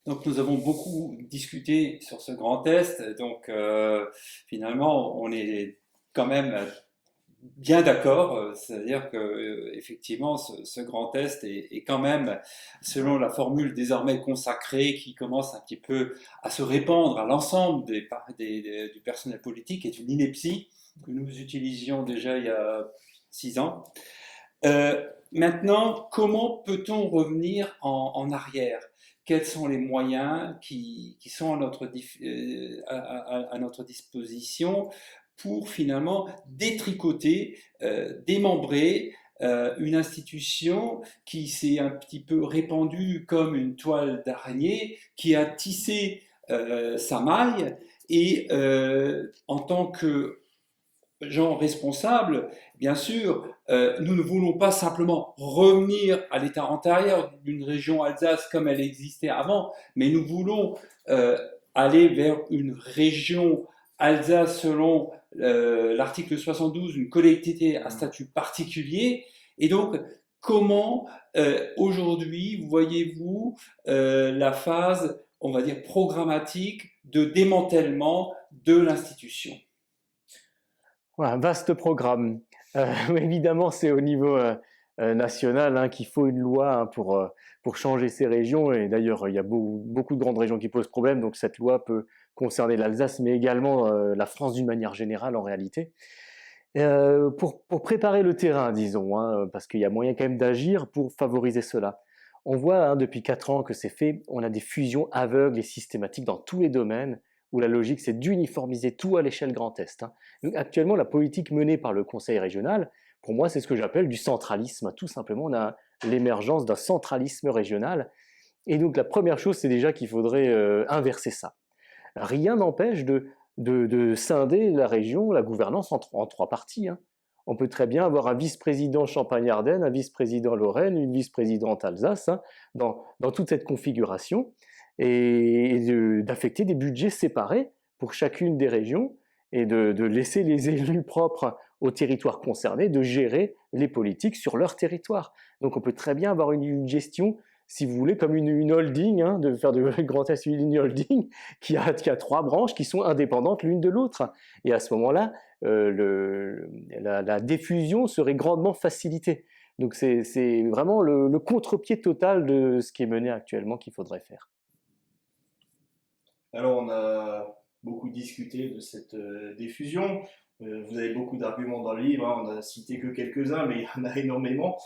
Donc nous avons beaucoup discuté sur ce Grand Est, donc finalement on est quand même bien d'accord, c'est-à-dire que effectivement ce Grand Est est quand même, selon la formule désormais consacrée qui commence un petit peu à se répandre à l'ensemble du personnel politique, est une ineptie que nous utilisions déjà il y a 6 ans. Maintenant, comment peut-on revenir en arrière? Quels sont les moyens qui sont à notre disposition pour finalement détricoter, démembrer une institution qui s'est un petit peu répandue comme une toile d'araignée, qui a tissé sa maille et en tant que gens responsables, bien sûr, nous ne voulons pas simplement revenir à l'état antérieur d'une région Alsace comme elle existait avant, mais nous voulons aller vers une région Alsace selon l'article 72, une collectivité à statut particulier. Et donc, comment aujourd'hui voyez-vous la phase, on va dire, programmatique de démantèlement de l'institution? Ouais, un vaste programme. Évidemment, c'est au niveau national hein, qu'il faut une loi hein, pour changer ces régions. Et d'ailleurs, il y a beaucoup de grandes régions qui posent problème, donc cette loi peut concerner l'Alsace, mais également la France d'une manière générale en réalité. Pour préparer le terrain, disons, hein, parce qu'il y a moyen quand même d'agir pour favoriser cela. On voit hein, depuis 4 ans que c'est fait, on a des fusions aveugles et systématiques dans tous les domaines, où la logique c'est d'uniformiser tout à l'échelle Grand Est. Hein. Donc, actuellement, la politique menée par le Conseil régional, pour moi, c'est ce que j'appelle du centralisme. Tout simplement, on a l'émergence d'un centralisme régional. Et donc, la première chose, c'est déjà qu'il faudrait inverser ça. Rien n'empêche de scinder la région, la gouvernance en 3 parties. Hein. On peut très bien avoir un vice-président Champagne-Ardenne, un vice-président Lorraine, une vice-présidente Alsace, hein, dans toute cette configuration, et d'affecter des budgets séparés pour chacune des régions, et de laisser les élus propres au territoire concerné de gérer les politiques sur leur territoire. Donc on peut très bien avoir une gestion, si vous voulez, comme une holding, hein, de faire de Grand Est une holding, qui a 3 branches qui sont indépendantes l'une de l'autre. Et à ce moment-là, la diffusion serait grandement facilitée. Donc c'est vraiment le contre-pied total de ce qui est mené actuellement qu'il faudrait faire. Alors, on a beaucoup discuté de cette diffusion. Vous avez beaucoup d'arguments dans le livre, hein. On n'a cité que quelques-uns, mais il y en a énormément.